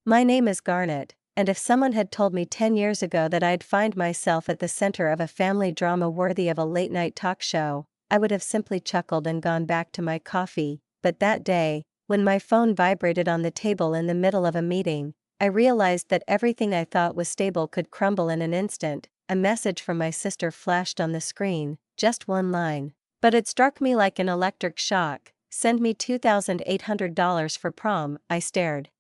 My name is Garnet, and if someone had told me 10 years ago that I'd find myself at the center of a family drama worthy of a late-night talk show, I would have simply chuckled and gone back to my coffee. But that day, when my phone vibrated on the table in the middle of a meeting, I realized that everything I thought was stable could crumble in an instant. A message from my sister flashed on the screen, just one line. But it struck me like an electric shock. "Send me $2,800 for prom." I stared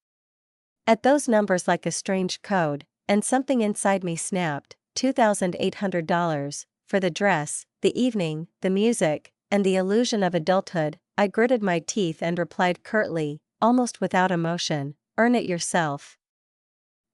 at those numbers like a strange code, and something inside me snapped. $2,800 for the dress, the evening, the music, and the illusion of adulthood. I gritted my teeth and replied curtly, almost without emotion, "Earn it yourself."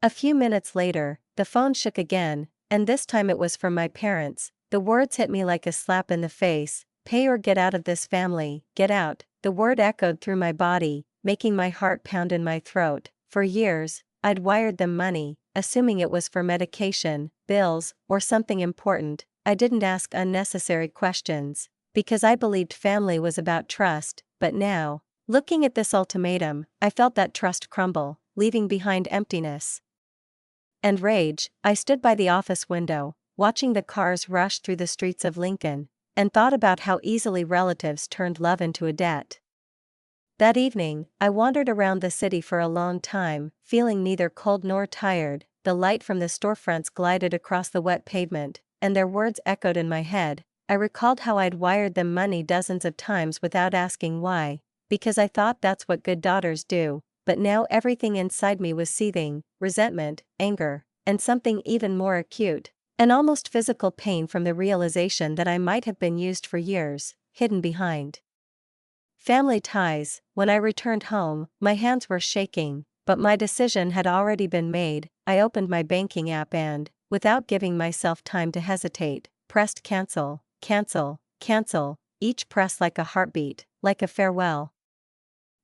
A few minutes later, the phone shook again, and this time it was from my parents. The words hit me like a slap in the face. "Pay or get out of this family, get out." The word echoed through my body, making my heart pound in my throat. For years, I'd wired them money, assuming it was for medication, bills, or something important. I didn't ask unnecessary questions, because I believed family was about trust. But now, looking at this ultimatum, I felt that trust crumble, leaving behind emptiness and rage. I stood by the office window, watching the cars rush through the streets of Lincoln, and thought about how easily relatives turned love into a debt. That evening, I wandered around the city for a long time, feeling neither cold nor tired. The light from the storefronts glided across the wet pavement, and their words echoed in my head. I recalled how I'd wired them money dozens of times without asking why, because I thought that's what good daughters do. But now everything inside me was seething: resentment, anger, and something even more acute, an almost physical pain from the realization that I might have been used for years, hidden behind family ties. When I returned home, my hands were shaking, but my decision had already been made. I opened my banking app and, without giving myself time to hesitate, pressed cancel, cancel, cancel, each press like a heartbeat, like a farewell.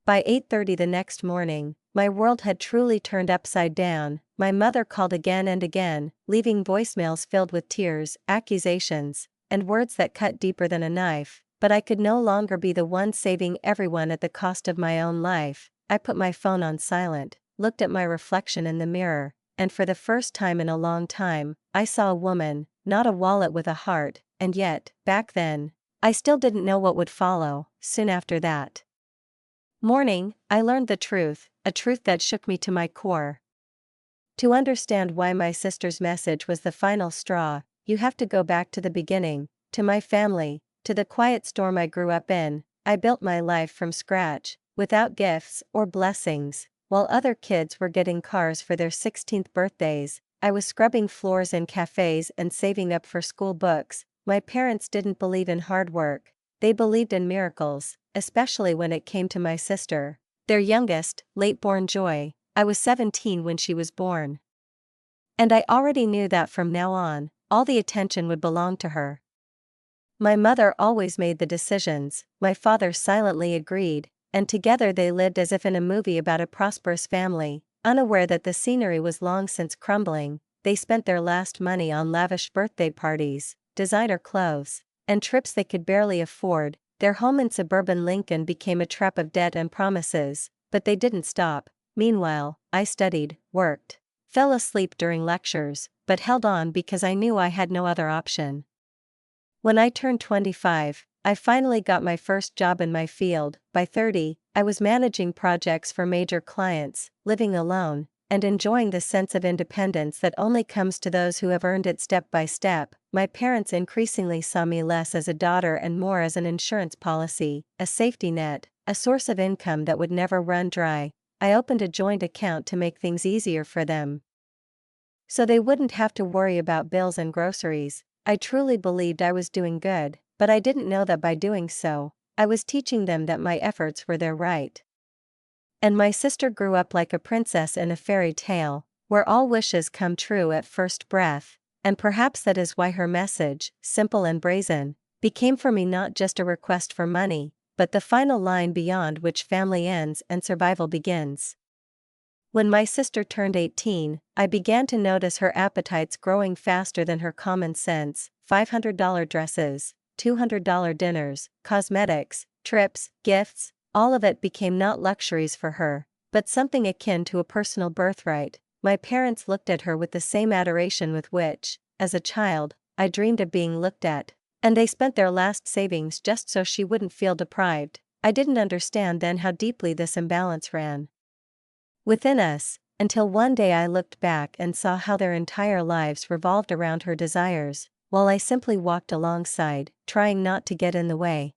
By 8:30 the next morning, my world had truly turned upside down. My mother called again and again, leaving voicemails filled with tears, accusations, and words that cut deeper than a knife. But I could no longer be the one saving everyone at the cost of my own life. I put my phone on silent, looked at my reflection in the mirror, and for the first time in a long time, I saw a woman, not a wallet with a heart. And yet, back then, I still didn't know what would follow. Soon after that morning, I learned the truth, a truth that shook me to my core. To understand why my sister's message was the final straw, you have to go back to the beginning, to my family, to the quiet storm I grew up in. I built my life from scratch, without gifts or blessings. While other kids were getting cars for their 16th birthdays, I was scrubbing floors in cafes and saving up for school books. My parents didn't believe in hard work, they believed in miracles, especially when it came to my sister, their youngest, late-born joy. I was 17 when she was born, and I already knew that from now on, all the attention would belong to her. My mother always made the decisions, my father silently agreed, and together they lived as if in a movie about a prosperous family, unaware that the scenery was long since crumbling. They spent their last money on lavish birthday parties, designer clothes, and trips they could barely afford. Their home in suburban Lincoln became a trap of debt and promises, but they didn't stop. Meanwhile, I studied, worked, fell asleep during lectures, but held on because I knew I had no other option. When I turned 25, I finally got my first job in my field. By 30, I was managing projects for major clients, living alone, and enjoying the sense of independence that only comes to those who have earned it step by step. My parents increasingly saw me less as a daughter and more as an insurance policy, a safety net, a source of income that would never run dry. I opened a joint account to make things easier for them, so they wouldn't have to worry about bills and groceries. I truly believed I was doing good, but I didn't know that by doing so, I was teaching them that my efforts were their right. And my sister grew up like a princess in a fairy tale, where all wishes come true at first breath, and perhaps that is why her message, simple and brazen, became for me not just a request for money, but the final line beyond which family ends and survival begins. When my sister turned 18, I began to notice her appetites growing faster than her common sense. $500 dresses, $200 dinners, cosmetics, trips, gifts, all of it became not luxuries for her, but something akin to a personal birthright. My parents looked at her with the same adoration with which, as a child, I dreamed of being looked at. And they spent their last savings just so she wouldn't feel deprived. I didn't understand then how deeply this imbalance ran within us, until one day I looked back and saw how their entire lives revolved around her desires, while I simply walked alongside, trying not to get in the way.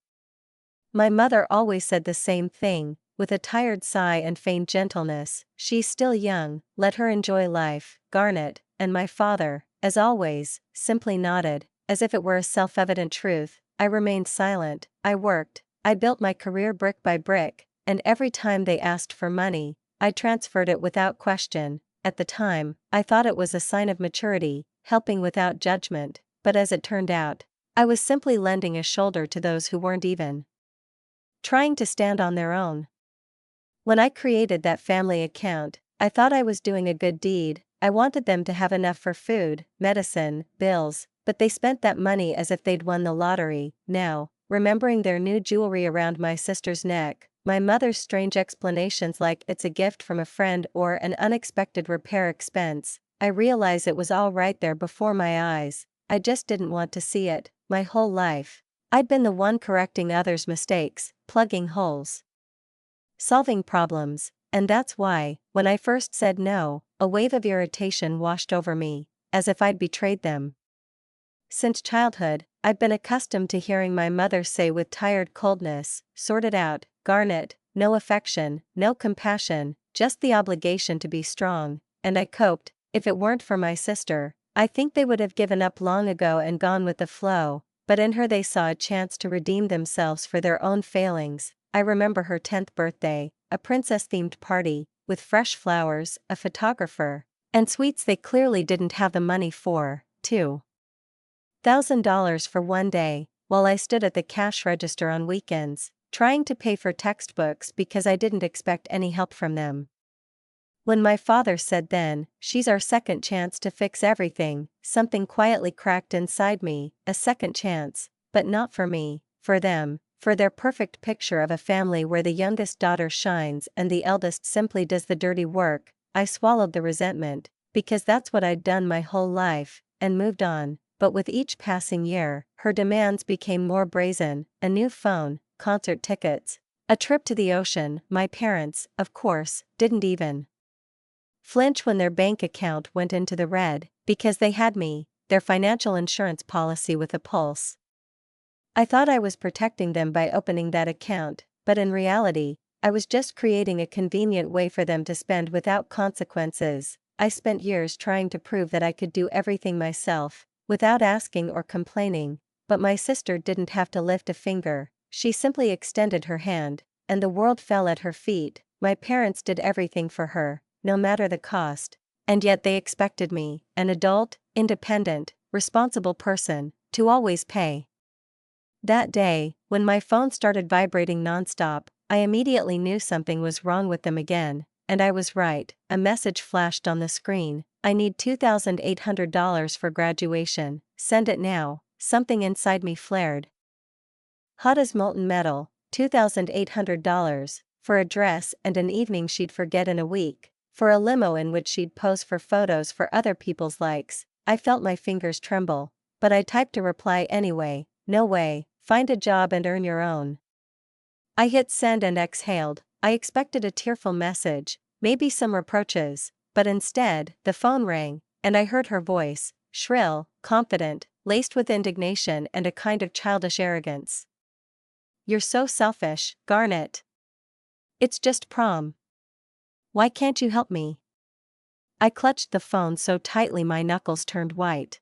My mother always said the same thing, with a tired sigh and feigned gentleness: "She's still young, let her enjoy life, Garnet," and my father, as always, simply nodded, as if it were a self-evident truth. I remained silent. I worked, I built my career brick by brick, and every time they asked for money, I transferred it without question. At the time, I thought it was a sign of maturity, helping without judgment, but as it turned out, I was simply lending a shoulder to those who weren't even trying to stand on their own. When I created that family account, I thought I was doing a good deed. I wanted them to have enough for food, medicine, bills, but they spent that money as if they'd won the lottery. Now, remembering their new jewelry around my sister's neck, my mother's strange explanations like "it's a gift from a friend" or "an unexpected repair expense," I realize it was all right there before my eyes. I just didn't want to see it. My whole life, I'd been the one correcting others' mistakes, plugging holes, solving problems, and that's why, when I first said no, a wave of irritation washed over me, as if I'd betrayed them. Since childhood, I'd been accustomed to hearing my mother say with tired coldness, "Sort it out, Garnet," no affection, no compassion, just the obligation to be strong, and I coped. If it weren't for my sister, I think they would have given up long ago and gone with the flow, but in her they saw a chance to redeem themselves for their own failings. I remember her 10th birthday, a princess-themed party, with fresh flowers, a photographer, and sweets they clearly didn't have the money for. $2,000 for one day, while I stood at the cash register on weekends, trying to pay for textbooks because I didn't expect any help from them. When my father said then, "She's our second chance to fix everything," something quietly cracked inside me. A second chance, but not for me, for them, for their perfect picture of a family where the youngest daughter shines and the eldest simply does the dirty work. I swallowed the resentment, because that's what I'd done my whole life, and moved on. But with each passing year, her demands became more brazen: a new phone, concert tickets, a trip to the ocean. My parents, of course, didn't even flinch when their bank account went into the red, because they had me, their financial insurance policy with a pulse. I thought I was protecting them by opening that account, but in reality, I was just creating a convenient way for them to spend without consequences. I spent years trying to prove that I could do everything myself, without asking or complaining, but my sister didn't have to lift a finger. She simply extended her hand, and the world fell at her feet. My parents did everything for her, no matter the cost, and yet they expected me, an adult, independent, responsible person, to always pay. That day, when my phone started vibrating nonstop, I immediately knew something was wrong with them again, and I was right. A message flashed on the screen: "I need $2,800 for graduation, send it now." Something inside me flared. Hot as molten metal, $2,800, for a dress and an evening she'd forget in a week, for a limo in which she'd pose for photos for other people's likes. I felt my fingers tremble, but I typed a reply anyway: "No way, find a job and earn your own." I hit send and exhaled. I expected a tearful message, maybe some reproaches, but instead, the phone rang, and I heard her voice, shrill, confident, laced with indignation and a kind of childish arrogance. "You're so selfish, Garnet. It's just prom. Why can't you help me?" I clutched the phone so tightly my knuckles turned white.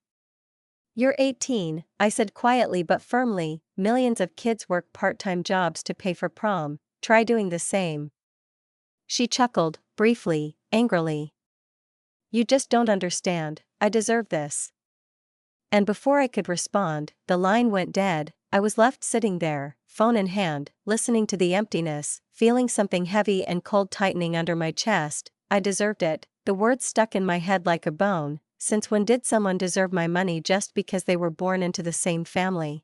"You're 18, I said quietly but firmly. "Millions of kids work part-time jobs to pay for prom. Try doing the same." She chuckled, briefly, angrily. "You just don't understand, I deserve this." And before I could respond, the line went dead. I was left sitting there, phone in hand, listening to the emptiness, feeling something heavy and cold tightening under my chest. I deserved it. The words stuck in my head like a bone. Since when did someone deserve my money just because they were born into the same family?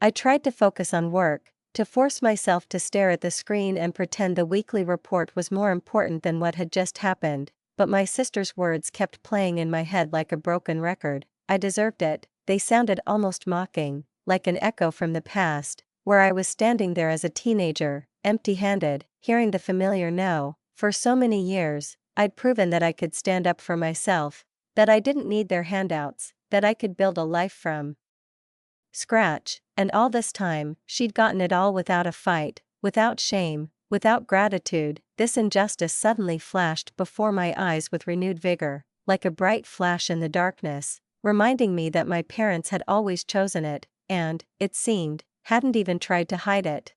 I tried to focus on work, To force myself to stare at the screen and pretend the weekly report was more important than what had just happened, but my sister's words kept playing in my head like a broken record. I deserved it. They sounded almost mocking, like an echo from the past, where I was standing there as a teenager, empty-handed, hearing the familiar no. For so many years, I'd proven that I could stand up for myself, that I didn't need their handouts, that I could build a life from scratch, and all this time, she'd gotten it all without a fight, without shame, without gratitude. This injustice suddenly flashed before my eyes with renewed vigor, like a bright flash in the darkness, reminding me that my parents had always chosen it, and, it seemed, hadn't even tried to hide it.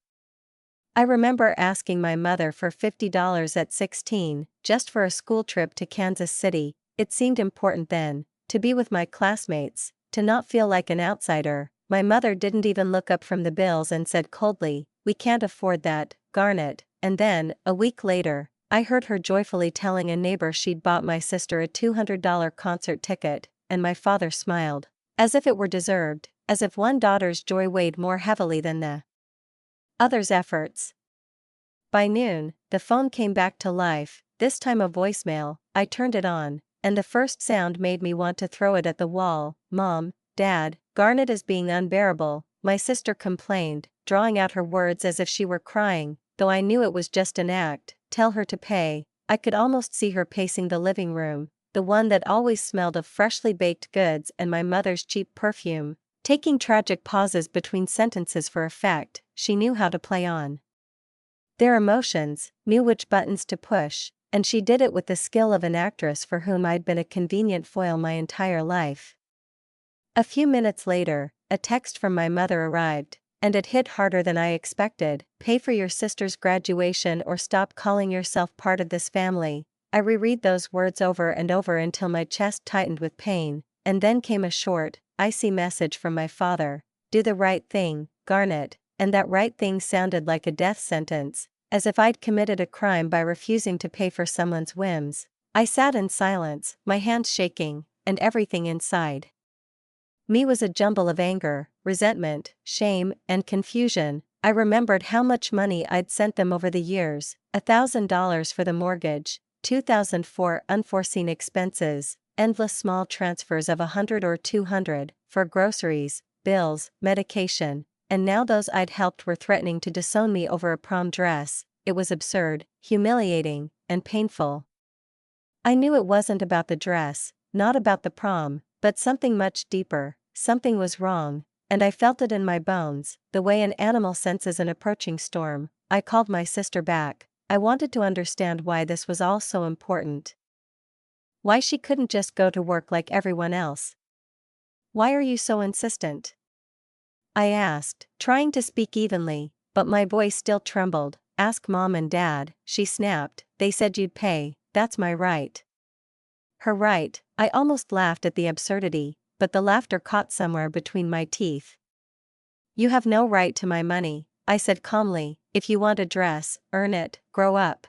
I remember asking my mother for $50 at 16, just for a school trip to Kansas City. It seemed important then, to be with my classmates, to not feel like an outsider. My mother didn't even look up from the bills and said coldly, "We can't afford that, Garnet." And then, a week later, I heard her joyfully telling a neighbor she'd bought my sister a $200 concert ticket, and my father smiled. As if it were deserved, as if one daughter's joy weighed more heavily than the other's efforts. By noon, the phone came back to life, this time a voicemail. I turned it on, and the first sound made me want to throw it at the wall. "Mom, Dad, Garnet is being unbearable," my sister complained, drawing out her words as if she were crying, though I knew it was just an act. "Tell her to pay." I could almost see her pacing the living room, the one that always smelled of freshly baked goods and my mother's cheap perfume, taking tragic pauses between sentences for effect. She knew how to play on their emotions, knew which buttons to push, and she did it with the skill of an actress for whom I'd been a convenient foil my entire life. A few minutes later, a text from my mother arrived, and it hit harder than I expected. "Pay for your sister's graduation or stop calling yourself part of this family." I reread those words over and over until my chest tightened with pain, and then came a short, icy message from my father: "Do the right thing, Garnet." And that right thing sounded like a death sentence, as if I'd committed a crime by refusing to pay for someone's whims. I sat in silence, my hands shaking, and everything inside me was a jumble of anger, resentment, shame, and confusion. I remembered how much money I'd sent them over the years: $1,000 for the mortgage, $2,000 for unforeseen expenses, endless small transfers of $100 or $200 for groceries, bills, medication. And now those I'd helped were threatening to disown me over a prom dress. It was absurd, humiliating, and painful. I knew it wasn't about the dress, not about the prom, but something much deeper. Something was wrong, and I felt it in my bones, the way an animal senses an approaching storm. I called my sister back. I wanted to understand why this was all so important. Why she couldn't just go to work like everyone else. "Why are you so insistent?" I asked, trying to speak evenly, but my voice still trembled. "Ask Mom and Dad," she snapped. "They said you'd pay, that's my right." Her right. I almost laughed at the absurdity, but the laughter caught somewhere between my teeth. "You have no right to my money," I said calmly. "If you want a dress, earn it. Grow up."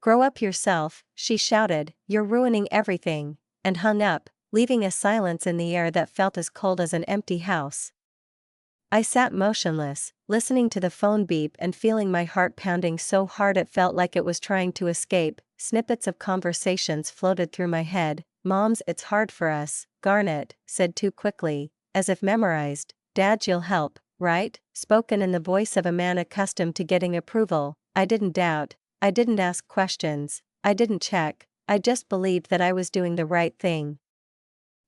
"Grow up yourself," she shouted. "You're ruining everything," and hung up, leaving a silence in the air that felt as cold as an empty house. I sat motionless, listening to the phone beep and feeling my heart pounding so hard it felt like it was trying to escape. Snippets of conversations floated through my head. "Mom's, it's hard for us," Garnet said too quickly, as if memorized. "Dad, you'll help, right?" Spoken in the voice of a man accustomed to getting approval. I didn't doubt, I didn't ask questions, I didn't check, I just believed that I was doing the right thing.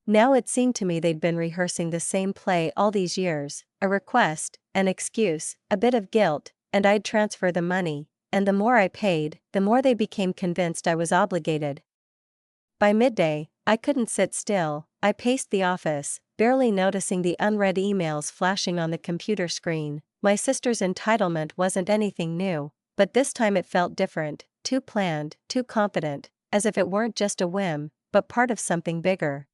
Now it seemed to me they'd been rehearsing the same play all these years: a request, an excuse, a bit of guilt, and I'd transfer the money, and the more I paid, the more they became convinced I was obligated. By midday, I couldn't sit still. I paced the office, barely noticing the unread emails flashing on the computer screen. My sister's entitlement wasn't anything new, but this time it felt different, too planned, too confident, as if it weren't just a whim, but part of something bigger.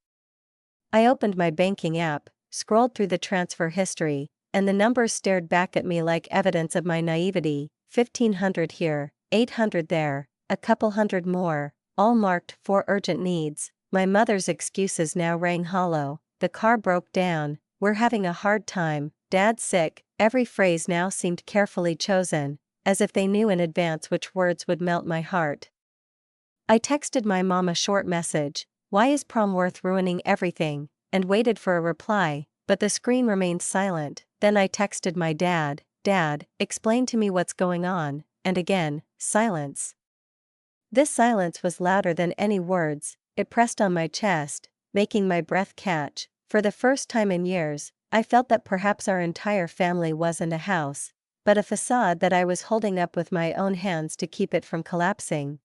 I opened my banking app, scrolled through the transfer history, and the numbers stared back at me like evidence of my naivety. 1,500 here, 800 there, a couple hundred more, all marked "for urgent needs." My mother's excuses now rang hollow. "The car broke down, we're having a hard time, Dad's sick, every phrase now seemed carefully chosen, as if they knew in advance which words would melt my heart. I texted my mom a short message, "Why is prom worth ruining everything?" and waited for a reply, but the screen remained silent. Then I texted my dad, "Dad, explain to me what's going on," and again, silence. This silence was louder than any words, it pressed on my chest, making my breath catch. For the first time in years, I felt that perhaps our entire family wasn't a house, but a facade that I was holding up with my own hands to keep it from collapsing.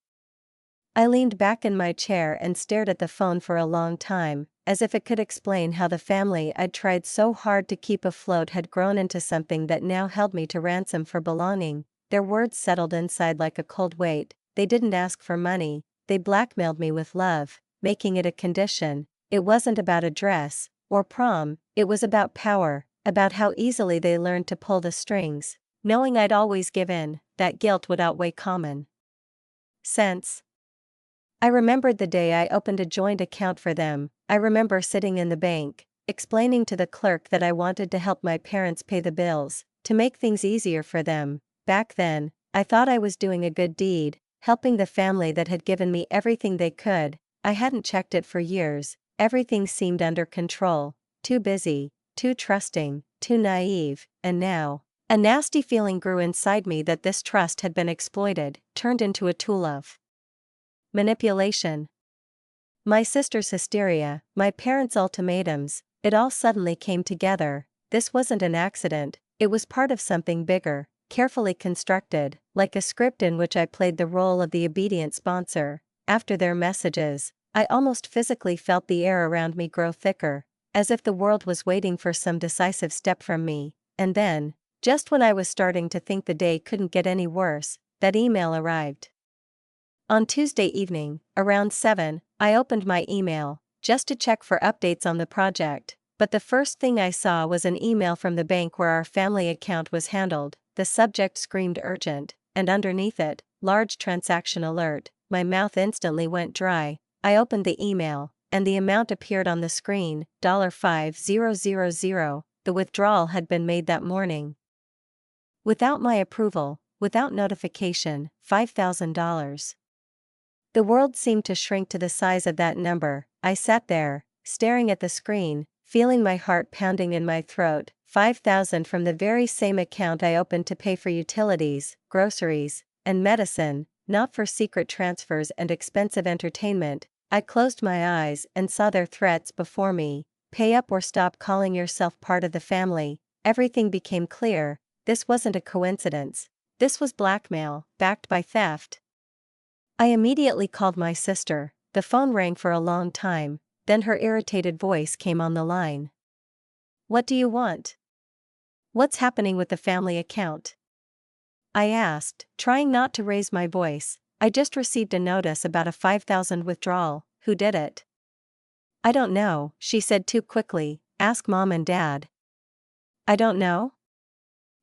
I leaned back in my chair and stared at the phone for a long time, as if it could explain how the family I'd tried so hard to keep afloat had grown into something that now held me to ransom for belonging. Their words settled inside like a cold weight. They didn't ask for money, they blackmailed me with love, making it a condition. It wasn't about a dress or prom, it was about power, about how easily they learned to pull the strings. Knowing I'd always give in, that guilt would outweigh common sense. I remembered the day I opened a joint account for them. I remember sitting in the bank, explaining to the clerk that I wanted to help my parents pay the bills, to make things easier for them. Back then, I thought I was doing a good deed, helping the family that had given me everything they could. I hadn't checked it for years, everything seemed under control, too busy, too trusting, too naive, and now, a nasty feeling grew inside me that this trust had been exploited, turned into a tool of manipulation. My sister's hysteria, my parents' ultimatums, it all suddenly came together. This wasn't an accident, it was part of something bigger, carefully constructed, like a script in which I played the role of the obedient sponsor. After their messages, I almost physically felt the air around me grow thicker, as if the world was waiting for some decisive step from me. And then, just when I was starting to think the day couldn't get any worse, that email arrived. On Tuesday evening, around 7, I opened my email, just to check for updates on the project, but the first thing I saw was an email from the bank where our family account was handled. The subject screamed urgent, and underneath it, large transaction alert. My mouth instantly went dry. I opened the email, and the amount appeared on the screen, $5,000. The withdrawal had been made that morning. Without my approval, without notification, $5,000. The world seemed to shrink to the size of that number. I sat there, staring at the screen, feeling my heart pounding in my throat. 5,000 from the very same account I opened to pay for utilities, groceries, and medicine, not for secret transfers and expensive entertainment. I closed my eyes and saw their threats before me. Pay up or stop calling yourself part of the family. Everything became clear. This wasn't a coincidence. This was blackmail, backed by theft. I immediately called my sister. The phone rang for a long time, then her irritated voice came on the line. "What do you want? What's happening with the family account?" I asked, trying not to raise my voice. "I just received a notice about a 5,000 withdrawal. Who did it?" "I don't know," she said too quickly. "Ask Mom and Dad." "I don't know?"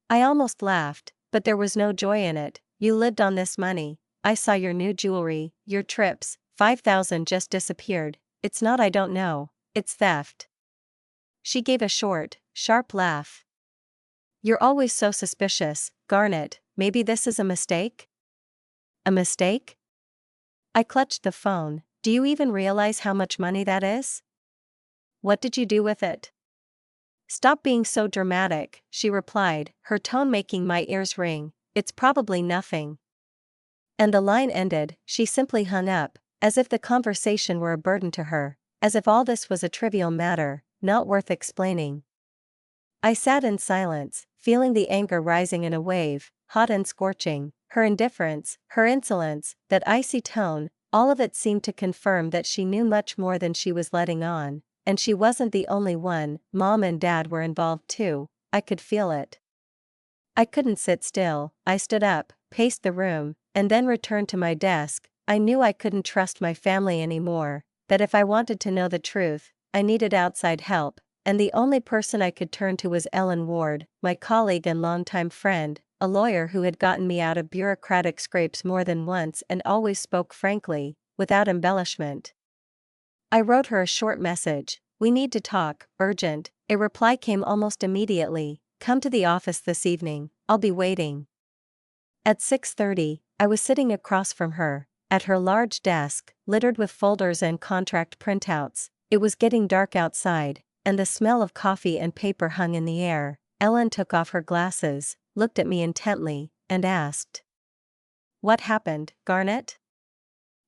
I almost laughed, but there was no joy in it. "You lived on this money. I saw your new jewelry, your trips. 5,000 just disappeared. It's not I don't know, it's theft." She gave a short, sharp laugh. "You're always so suspicious, Garnet. Maybe this is a mistake?" "A mistake?" I clutched the phone. "Do you even realize how much money that is? What did you do with it?" "Stop being so dramatic," she replied, her tone making my ears ring. "It's probably nothing." And the line ended. She simply hung up, as if the conversation were a burden to her, as if all this was a trivial matter, not worth explaining. I sat in silence, feeling the anger rising in a wave, hot and scorching. Her indifference, her insolence, that icy tone, all of it seemed to confirm that she knew much more than she was letting on, and she wasn't the only one. Mom and Dad were involved too. I could feel it. I couldn't sit still. I stood up, paced the room, and then returned to my desk. I knew I couldn't trust my family anymore, that if I wanted to know the truth, I needed outside help, and the only person I could turn to was Ellen Ward, my colleague and longtime friend, a lawyer who had gotten me out of bureaucratic scrapes more than once and always spoke frankly, without embellishment. I wrote her a short message. "We need to talk, urgent." A reply came almost immediately. come to the office this evening, I'll be waiting. At 6:30, I was sitting across from her, at her large desk, littered with folders and contract printouts. It was getting dark outside, and the smell of coffee and paper hung in the air. Ellen took off her glasses, looked at me intently, and asked, "What happened, Garnet?"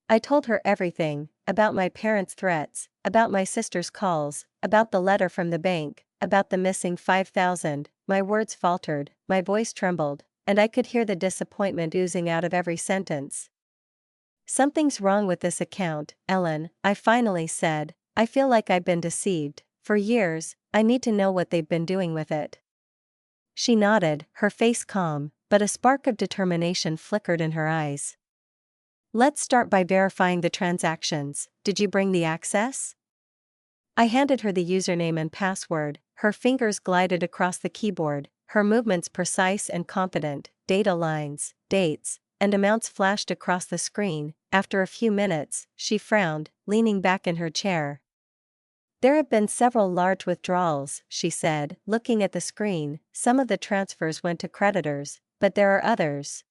I told her everything, about my parents' threats, about my sister's calls, about the letter from the bank, about the missing 5,000. My words faltered, my voice trembled, and I could hear the disappointment oozing out of every sentence. "Something's wrong with this account, Ellen," I finally said. "I feel like I've been deceived. For years, I need to know what they've been doing with it." She nodded, her face calm, but a spark of determination flickered in her eyes. "Let's start by verifying the transactions. Did you bring the access?" I handed her the username and password. Her fingers glided across the keyboard, her movements precise and confident. Data lines, dates, and amounts flashed across the screen. After a few minutes, she frowned, leaning back in her chair. "There have been several large withdrawals," she said, looking at the screen. "Some of the transfers went to creditors, but there are others."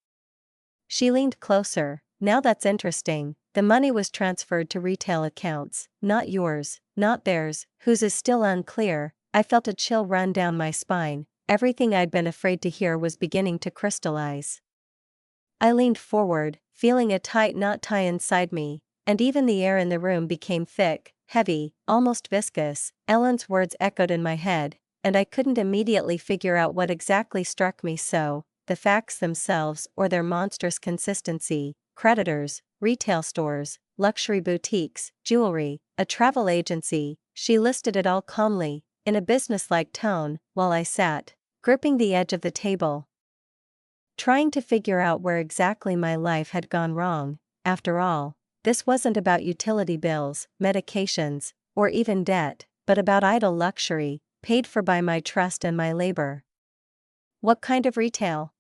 She leaned closer. "Now that's interesting. The money was transferred to retail accounts, not yours, not theirs, whose is still unclear." I felt a chill run down my spine. Everything I'd been afraid to hear was beginning to crystallize. I leaned forward, feeling a tight knot tie inside me, and even the air in the room became thick, heavy, almost viscous. Ellen's words echoed in my head, and I couldn't immediately figure out what exactly struck me so, the facts themselves or their monstrous consistency. Creditors, retail stores, luxury boutiques, jewelry, a travel agency. She listed it all calmly, in a businesslike tone, while I sat, gripping the edge of the table, trying to figure out where exactly my life had gone wrong. After all, this wasn't about utility bills, medications, or even debt, but about idle luxury, paid for by my trust and my labor. "What kind of retail?"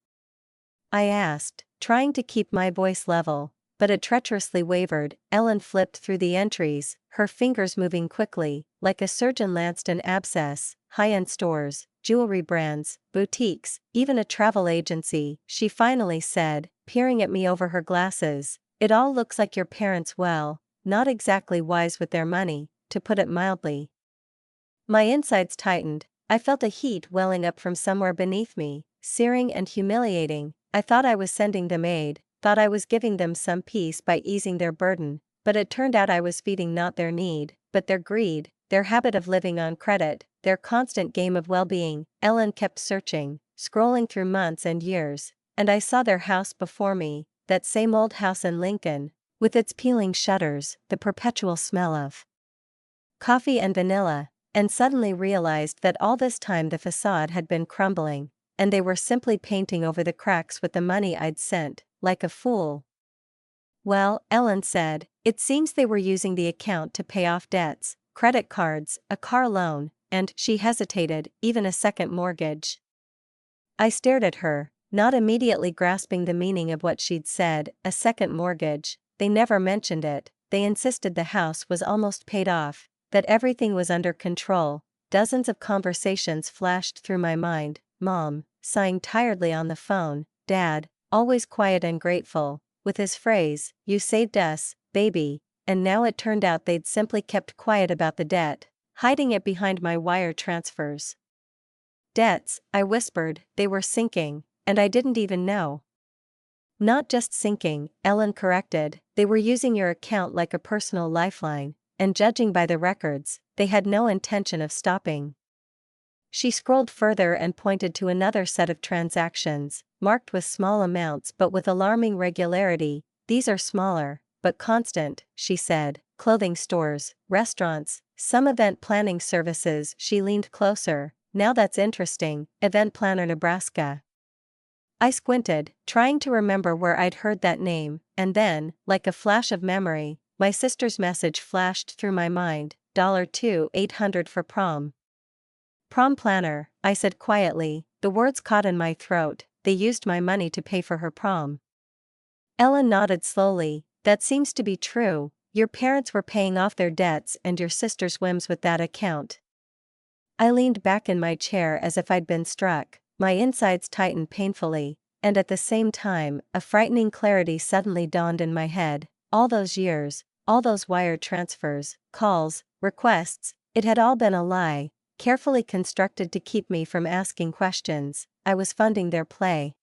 I asked, trying to keep my voice level, but it treacherously wavered. Ellen flipped through the entries, her fingers moving quickly, like a surgeon lanced an abscess. "High-end stores, jewelry brands, boutiques, even a travel agency," she finally said, peering at me over her glasses. "It all looks like your parents, well, not exactly wise with their money, to put it mildly." My insides tightened. I felt a heat welling up from somewhere beneath me, searing and humiliating. I thought I was sending them aid, thought I was giving them some peace by easing their burden, but it turned out I was feeding not their need, but their greed, their habit of living on credit, their constant game of well-being. Ellen kept searching, scrolling through months and years, and I saw their house before me, that same old house in Lincoln, with its peeling shutters, the perpetual smell of coffee and vanilla, and suddenly realized that all this time the facade had been crumbling, and they were simply painting over the cracks with the money I'd sent, like a fool. "Well," Ellen said, "it seems they were using the account to pay off debts, credit cards, a car loan, and," she hesitated, "even a second mortgage." I stared at her, not immediately grasping the meaning of what she'd said. A second mortgage. They never mentioned it. They insisted the house was almost paid off, that everything was under control. Dozens of conversations flashed through my mind. Mom, sighing tiredly on the phone. Dad, always quiet and grateful, with his phrase, "You saved us, baby." And now it turned out they'd simply kept quiet about the debt, hiding it behind my wire transfers. "Debts," I whispered, "they were sinking, and I didn't even know." "Not just sinking," Ellen corrected, "they were using your account like a personal lifeline, and judging by the records, they had no intention of stopping." She scrolled further and pointed to another set of transactions, marked with small amounts but with alarming regularity. "These are smaller, but constant," she said. "Clothing stores, restaurants, some event planning services." She leaned closer. "Now that's interesting, Event Planner Nebraska." I squinted, trying to remember where I'd heard that name, and then, like a flash of memory, my sister's message flashed through my mind. $2,800 for prom. "Prom planner," I said quietly. The words caught in my throat. They used my money to pay for her prom. Ellen nodded slowly. "That seems to be true. Your parents were paying off their debts and your sister's whims with that account." I leaned back in my chair as if I'd been struck, my insides tightened painfully, and at the same time, a frightening clarity suddenly dawned in my head. All those years, all those wire transfers, calls, requests, it had all been a lie, carefully constructed to keep me from asking questions. I was funding their play.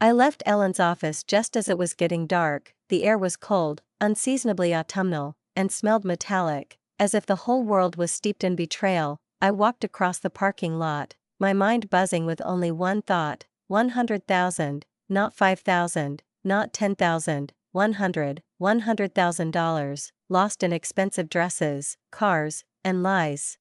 I left Ellen's office just as it was getting dark. The air was cold, unseasonably autumnal, and smelled metallic, as if the whole world was steeped in betrayal. I walked across the parking lot, my mind buzzing with only one thought: 100,000, not 5,000, not 10,000, $100,000, lost in expensive dresses, cars, and lies.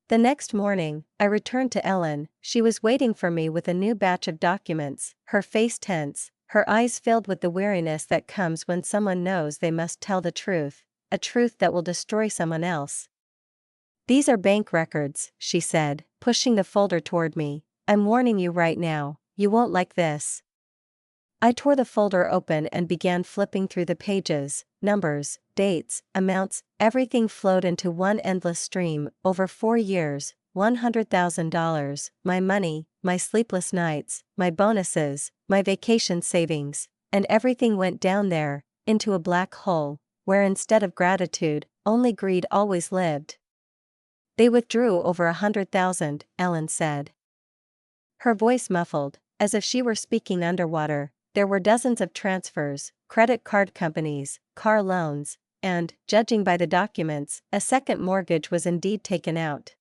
The next morning, I returned to Ellen. She was waiting for me with a new batch of documents, her face tense, her eyes filled with the weariness that comes when someone knows they must tell the truth, a truth that will destroy someone else. "These are bank records," she said, pushing the folder toward me. "I'm warning you right now, you won't like this." I tore the folder open and began flipping through the pages. Numbers, dates, amounts, everything flowed into one endless stream. Over 4 years, $100,000, my money, my sleepless nights, my bonuses, my vacation savings, and everything went down there, into a black hole, where instead of gratitude, only greed always lived. "They withdrew over 100,000, Ellen said. Her voice muffled, as if she were speaking underwater. There were dozens of transfers, credit card companies, car loans, and, judging by the documents, a second mortgage was indeed taken out.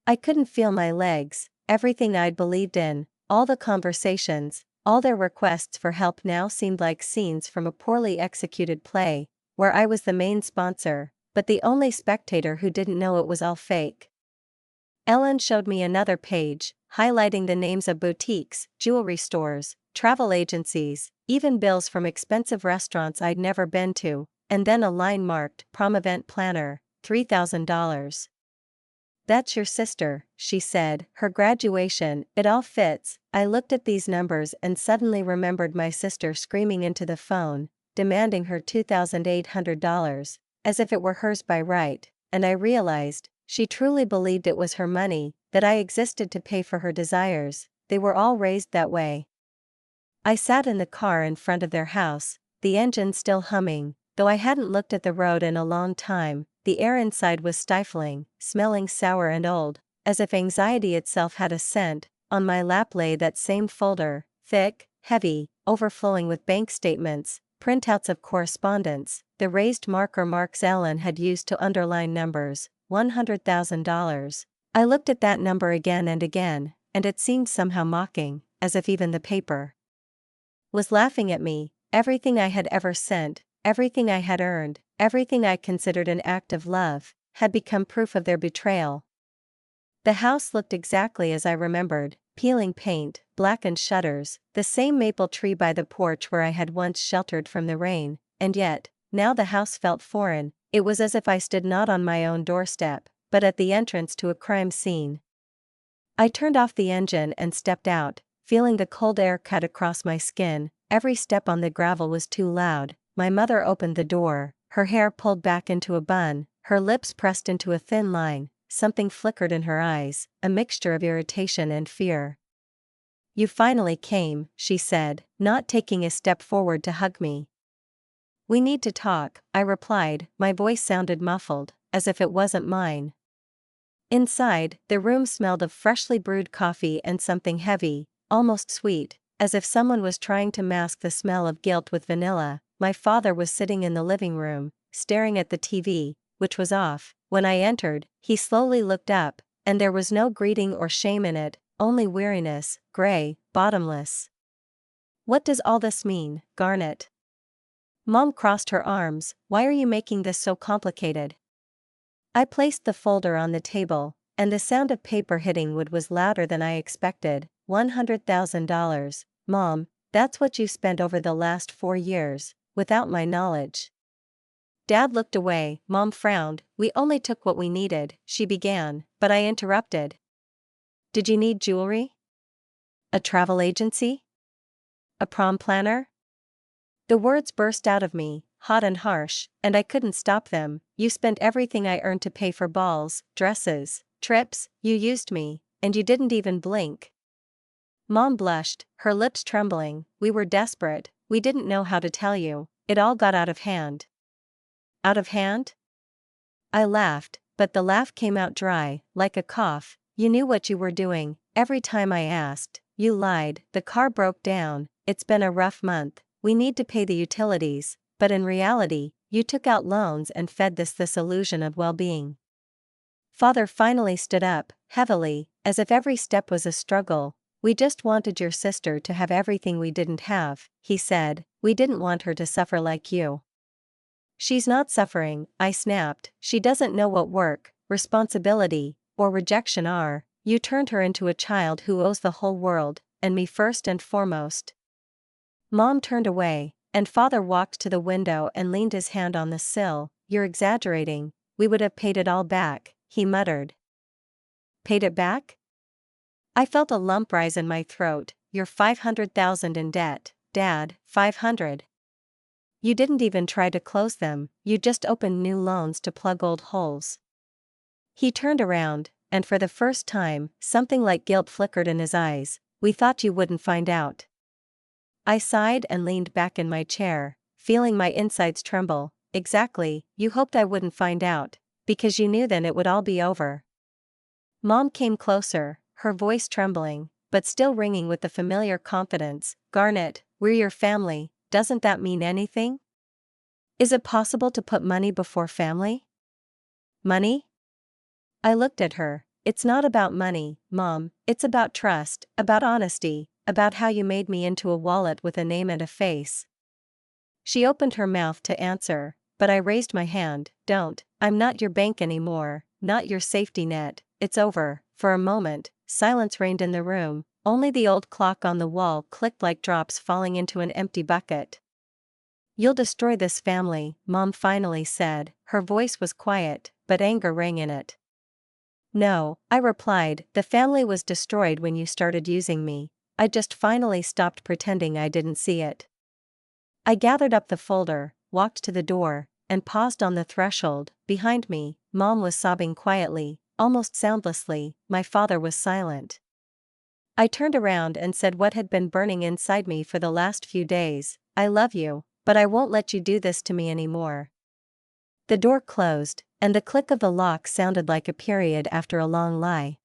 I couldn't feel my legs. Everything I'd believed in, all the conversations, all their requests for help now seemed like scenes from a poorly executed play, where I was the main sponsor, but the only spectator who didn't know it was all fake. Ellen showed me another page, highlighting the names of boutiques, jewelry stores, travel agencies, even bills from expensive restaurants I'd never been to, and then a line marked "Prom Event Planner, $3,000. "That's your sister," she said, "her graduation, it all fits." I looked at these numbers and suddenly remembered my sister screaming into the phone, demanding her $2,800, as if it were hers by right, and I realized, she truly believed it was her money, that I existed to pay for her desires. They were all raised that way. I sat in the car in front of their house, the engine still humming. Though I hadn't looked at the road in a long time, the air inside was stifling, smelling sour and old, as if anxiety itself had a scent. On my lap lay that same folder, thick, heavy, overflowing with bank statements, printouts of correspondence, the raised marker marks Ellen had used to underline numbers. $100,000. I looked at that number again, and it seemed somehow mocking, as if even the paper was laughing at me. Everything I had ever sent, everything I had earned, everything I considered an act of love, had become proof of their betrayal. The house looked exactly as I remembered: peeling paint, blackened shutters, the same maple tree by the porch where I had once sheltered from the rain, and yet, now the house felt foreign. It was as if I stood not on my own doorstep, but at the entrance to a crime scene. I turned off the engine and stepped out, feeling the cold air cut across my skin. Every step on the gravel was too loud. My mother opened the door, her hair pulled back into a bun, her lips pressed into a thin line. Something flickered in her eyes, a mixture of irritation and fear. "You finally came," she said, not taking a step forward to hug me. "We need to talk," I replied. My voice sounded muffled, as if it wasn't mine. Inside, the room smelled of freshly brewed coffee and something heavy, almost sweet, as if someone was trying to mask the smell of guilt with vanilla. My father was sitting in the living room, staring at the TV, which was off. When I entered, he slowly looked up, and there was no greeting or shame in it, only weariness, gray, bottomless. "What does all this mean, Garnet?" Mom crossed her arms. "Why are you making this so complicated?" I placed the folder on the table, and the sound of paper hitting wood was louder than I expected. $100,000, Mom, that's what you spent over the last 4 years, without my knowledge. Dad looked away. Mom frowned. "We only took what we needed," she began, but I interrupted. "Did you need jewelry? A travel agency? A prom planner?" The words burst out of me, hot and harsh, and I couldn't stop them. "You spent everything I earned to pay for balls, dresses, Trips, you used me, and you didn't even blink. Mom blushed, her lips trembling. We were desperate, we didn't know how to tell you. It all got out of hand. Out of hand? I laughed, but the laugh came out dry, like a cough. You knew what you were doing. Every time I asked, you lied. The car broke down. It's been a rough month. We need to pay the utilities, but in reality, you took out loans and fed this illusion of well-being. Father finally stood up, heavily, as if every step was a struggle. We just wanted your sister to have everything we didn't have, he said. We didn't want her to suffer like you. She's not suffering, I snapped. She doesn't know what work, responsibility, or rejection are. You turned her into a child who owes the whole world, and me first and foremost. Mom turned away, and Father walked to the window and leaned his hand on the sill. You're exaggerating. We would have paid it all back, he muttered. Paid it back? I felt a lump rise in my throat. You're $500,000 in debt, Dad. 500. You didn't even try to close them, you just opened new loans to plug old holes. He turned around, and for the first time, something like guilt flickered in his eyes. We thought you wouldn't find out. I sighed and leaned back in my chair, feeling my insides tremble. Exactly, you hoped I wouldn't find out, because you knew then it would all be over. Mom came closer, her voice trembling, but still ringing with the familiar confidence. Garnet, we're your family, doesn't that mean anything? Is it possible to put money before family? Money? I looked at her. It's not about money, Mom, it's about trust, about honesty, about how you made me into a wallet with a name and a face. She opened her mouth to answer, but I raised my hand. Don't, I'm not your bank anymore, not your safety net, it's over. For a moment, silence reigned in the room, only the old clock on the wall clicked like drops falling into an empty bucket. You'll destroy this family, Mom finally said. Her voice was quiet, but anger rang in it. No, I replied, the family was destroyed when you started using me. I just finally stopped pretending I didn't see it. I gathered up the folder, walked to the door, and paused on the threshold. Behind me, Mom was sobbing quietly, almost soundlessly. My father was silent. I turned around and said what had been burning inside me for the last few days. I love you, but I won't let you do this to me anymore. The door closed, and the click of the lock sounded like a period after a long lie.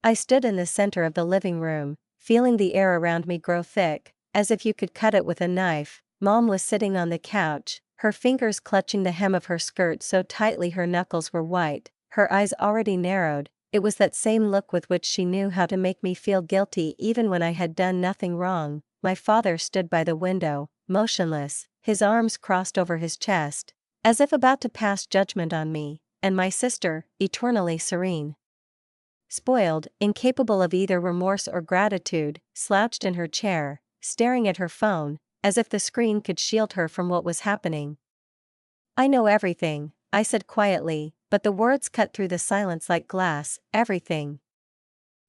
I stood in the center of the living room, feeling the air around me grow thick, as if you could cut it with a knife. Mom was sitting on the couch, her fingers clutching the hem of her skirt so tightly her knuckles were white, her eyes already narrowed. It was that same look with which she knew how to make me feel guilty even when I had done nothing wrong. My father stood by the window, motionless, his arms crossed over his chest, as if about to pass judgment on me, and my sister, eternally serene. Spoiled, incapable of either remorse or gratitude, slouched in her chair, staring at her phone, as if the screen could shield her from what was happening. I know everything, I said quietly, but the words cut through the silence like glass. Everything.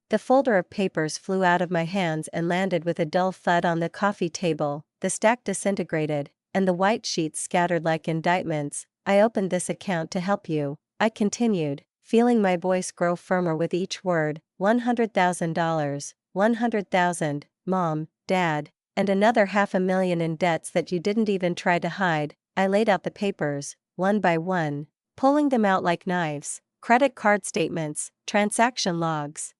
The folder of papers flew out of my hands and landed with a dull thud on the coffee table. The stack disintegrated, and the white sheets scattered like indictments. I opened this account to help you, I continued, feeling my voice grow firmer with each word. $100,000, 100,000, Mom, Dad, and another $500,000 in debts that you didn't even try to hide. I laid out the papers, one by one, pulling them out like knives. Credit card statements, transaction logs,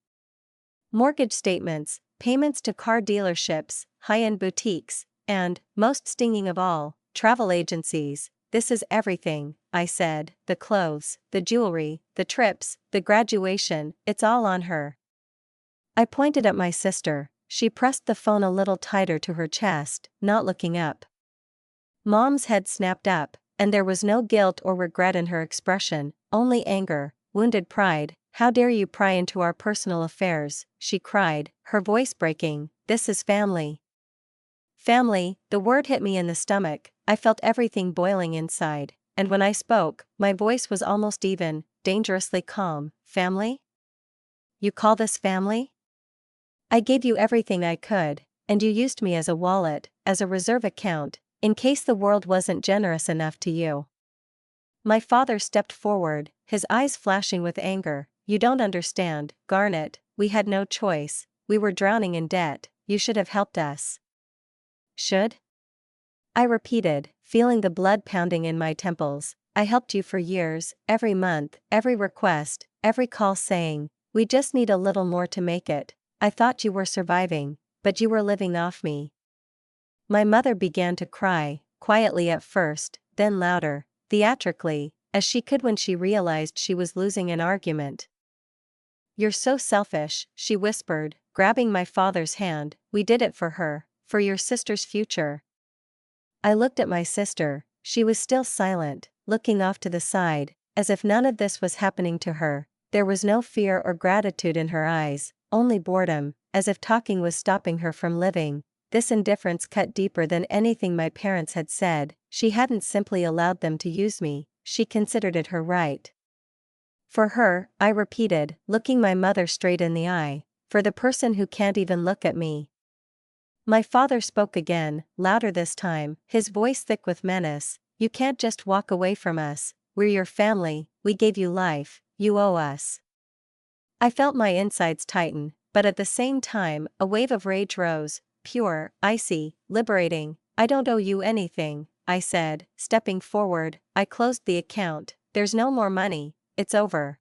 mortgage statements, payments to car dealerships, high-end boutiques, and, most stinging of all, travel agencies. This is everything, I said, the clothes, the jewelry, the trips, the graduation, it's all on her. I pointed at my sister. She pressed the phone a little tighter to her chest, not looking up. Mom's head snapped up, and there was no guilt or regret in her expression, only anger, wounded pride. How dare you pry into our personal affairs, she cried, her voice breaking. This is family. Family, the word hit me in the stomach. I felt everything boiling inside, and when I spoke, my voice was almost even, dangerously calm. Family? You call this family? I gave you everything I could, and you used me as a wallet, as a reserve account, in case the world wasn't generous enough to you. My father stepped forward, his eyes flashing with anger. "You don't understand, Garnet, we had no choice, we were drowning in debt, you should have helped us." "Should?" I repeated, feeling the blood pounding in my temples. "I helped you for years, every month, every request, every call saying, 'We just need a little more to make it.' I thought you were surviving, but you were living off me." My mother began to cry, quietly at first, then louder, theatrically, as she could when she realized she was losing an argument. "You're so selfish," she whispered, grabbing my father's hand. "We did it for her, for your sister's future." I looked at my sister. She was still silent, looking off to the side, as if none of this was happening to her. There was no fear or gratitude in her eyes, only boredom, as if talking was stopping her from living. This indifference cut deeper than anything my parents had said. She hadn't simply allowed them to use me, she considered it her right. "For her," I repeated, looking my mother straight in the eye. "For the person who can't even look at me." My father spoke again, louder this time, his voice thick with menace. "You can't just walk away from us, we're your family, we gave you life, you owe us." I felt my insides tighten, but at the same time, a wave of rage rose, pure, icy, liberating. "I don't owe you anything," I said, stepping forward. "I closed the account, there's no more money, it's over."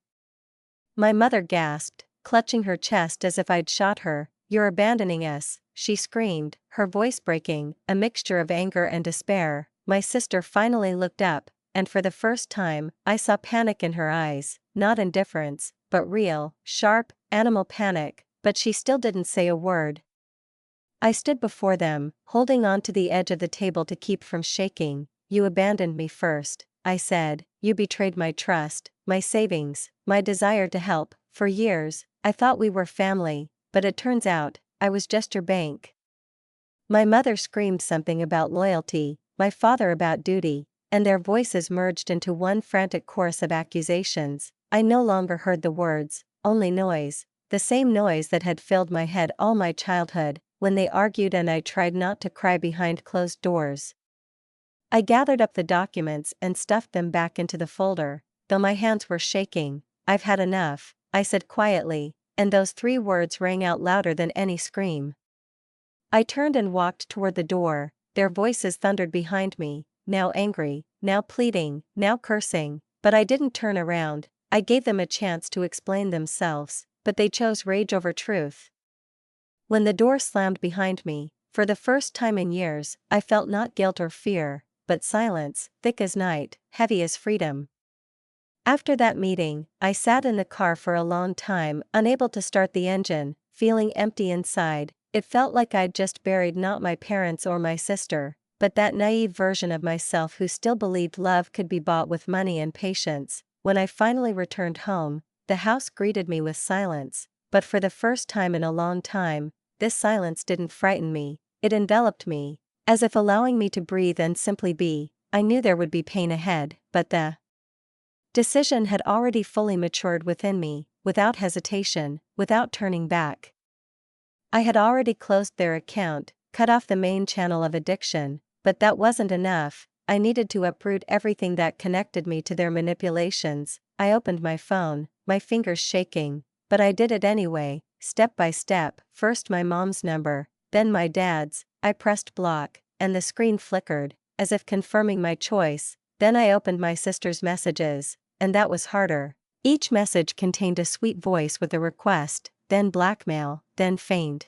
My mother gasped, clutching her chest as if I'd shot her. "You're abandoning us," she screamed, her voice breaking, a mixture of anger and despair. My sister finally looked up, and for the first time, I saw panic in her eyes, not indifference, but real, sharp, animal panic, but she still didn't say a word. I stood before them, holding on to the edge of the table to keep from shaking. "You abandoned me first," I said. "You betrayed my trust, my savings, my desire to help. For years, I thought we were family, but it turns out, I was just your bank." My mother screamed something about loyalty, my father about duty, and their voices merged into one frantic chorus of accusations. I no longer heard the words, only noise, the same noise that had filled my head all my childhood, when they argued and I tried not to cry behind closed doors. I gathered up the documents and stuffed them back into the folder, though my hands were shaking. "I've had enough," I said quietly, and those 3 words rang out louder than any scream. I turned and walked toward the door. Their voices thundered behind me, now angry, now pleading, now cursing, but I didn't turn around. I gave them a chance to explain themselves, but they chose rage over truth. When the door slammed behind me, for the first time in years, I felt not guilt or fear, but silence, thick as night, heavy as freedom. After that meeting, I sat in the car for a long time, unable to start the engine, feeling empty inside. It felt like I'd just buried not my parents or my sister, but that naive version of myself who still believed love could be bought with money and patience. When I finally returned home, the house greeted me with silence, but for the first time in a long time, this silence didn't frighten me, it enveloped me, as if allowing me to breathe and simply be. I knew there would be pain ahead, but the decision had already fully matured within me, without hesitation, without turning back. I had already closed their account, cut off the main channel of addiction, but that wasn't enough. I needed to uproot everything that connected me to their manipulations. I opened my phone, my fingers shaking, but I did it anyway, step by step. First my mom's number, then my dad's. I pressed block, and the screen flickered, as if confirming my choice. Then I opened my sister's messages, and that was harder. Each message contained a sweet voice with a request, then blackmail, then feigned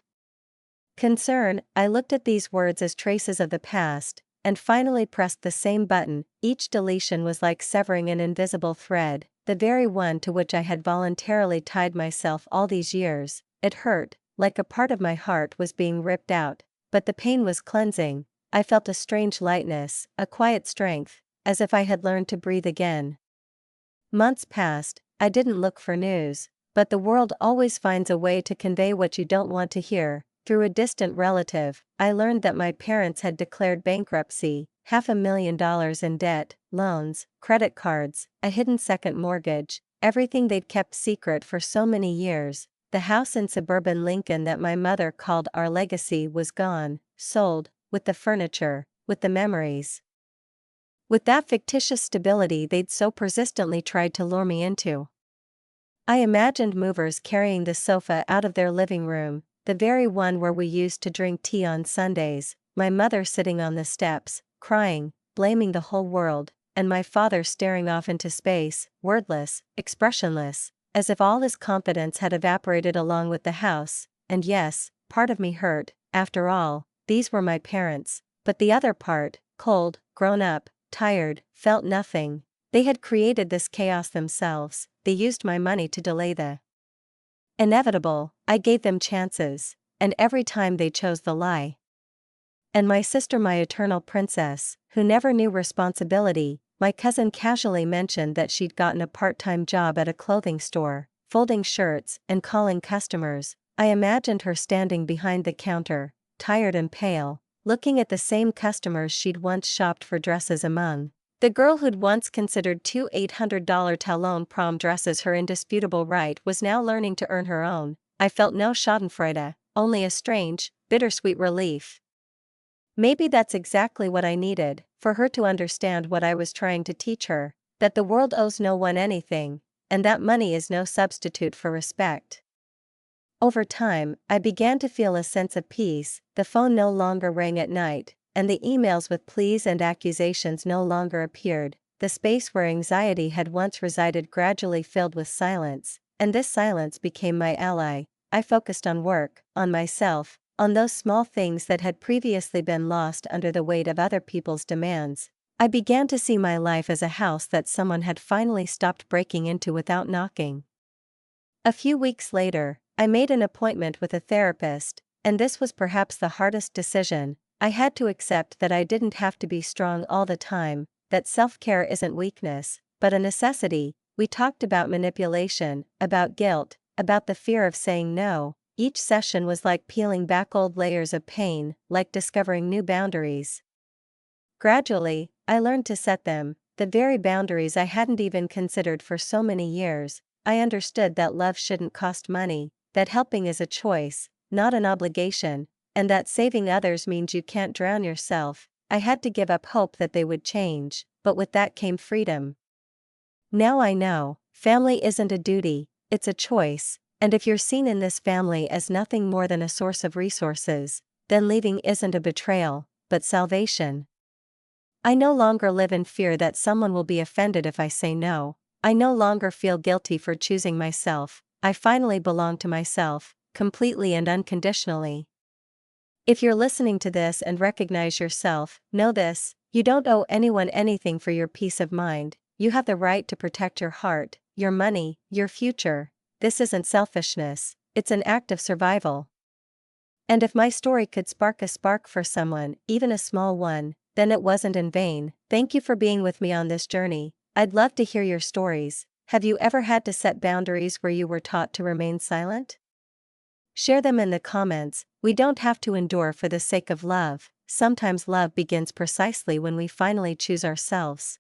concern. I looked at these words as traces of the past, and finally pressed the same button. Each deletion was like severing an invisible thread, the very one to which I had voluntarily tied myself all these years. It hurt, like a part of my heart was being ripped out, but the pain was cleansing. I felt a strange lightness, a quiet strength, as if I had learned to breathe again. Months passed. I didn't look for news, but the world always finds a way to convey what you don't want to hear. Through a distant relative, I learned that my parents had declared bankruptcy, $500,000 in debt, loans, credit cards, a hidden second mortgage, everything they'd kept secret for so many years. The house in suburban Lincoln that my mother called our legacy was gone, sold, with the furniture, with the memories, with that fictitious stability they'd so persistently tried to lure me into. I imagined movers carrying the sofa out of their living room, the very one where we used to drink tea on Sundays, my mother sitting on the steps, crying, blaming the whole world, and my father staring off into space, wordless, expressionless, as if all his confidence had evaporated along with the house. And yes, part of me hurt. After all, these were my parents, but the other part, cold, grown up, tired, felt nothing. They had created this chaos themselves. They used my money to delay the inevitable. I gave them chances, and every time they chose the lie. And my sister, my eternal princess, who never knew responsibility, my cousin casually mentioned that she'd gotten a part-time job at a clothing store, folding shirts and calling customers. I imagined her standing behind the counter, tired and pale, looking at the same customers she'd once shopped for dresses among. The girl who'd once considered two $800 Talon prom dresses her indisputable right was now learning to earn her own. I felt no schadenfreude, only a strange, bittersweet relief. Maybe that's exactly what I needed, for her to understand what I was trying to teach her, that the world owes no one anything, and that money is no substitute for respect. Over time, I began to feel a sense of peace. The phone no longer rang at night, and the emails with pleas and accusations no longer appeared. The space where anxiety had once resided gradually filled with silence, and this silence became my ally. I focused on work, on myself, on those small things that had previously been lost under the weight of other people's demands. I began to see my life as a house that someone had finally stopped breaking into without knocking. A few weeks later, I made an appointment with a therapist, and this was perhaps the hardest decision. I had to accept that I didn't have to be strong all the time, that self-care isn't weakness, but a necessity. We talked about manipulation, about guilt, about the fear of saying no. Each session was like peeling back old layers of pain, like discovering new boundaries. Gradually, I learned to set them, the very boundaries I hadn't even considered for so many years. I understood that love shouldn't cost money, that helping is a choice, not an obligation, and that saving others means you can't drown yourself. I had to give up hope that they would change, but with that came freedom. Now I know, family isn't a duty, it's a choice, and if you're seen in this family as nothing more than a source of resources, then leaving isn't a betrayal, but salvation. I no longer live in fear that someone will be offended if I say no. I no longer feel guilty for choosing myself. I finally belong to myself, completely and unconditionally. If you're listening to this and recognize yourself, know this: you don't owe anyone anything for your peace of mind. You have the right to protect your heart, your money, your future. This isn't selfishness, it's an act of survival. And if my story could spark a spark for someone, even a small one, then it wasn't in vain. Thank you for being with me on this journey. I'd love to hear your stories. Have you ever had to set boundaries where you were taught to remain silent? Share them in the comments. We don't have to endure for the sake of love. Sometimes love begins precisely when we finally choose ourselves.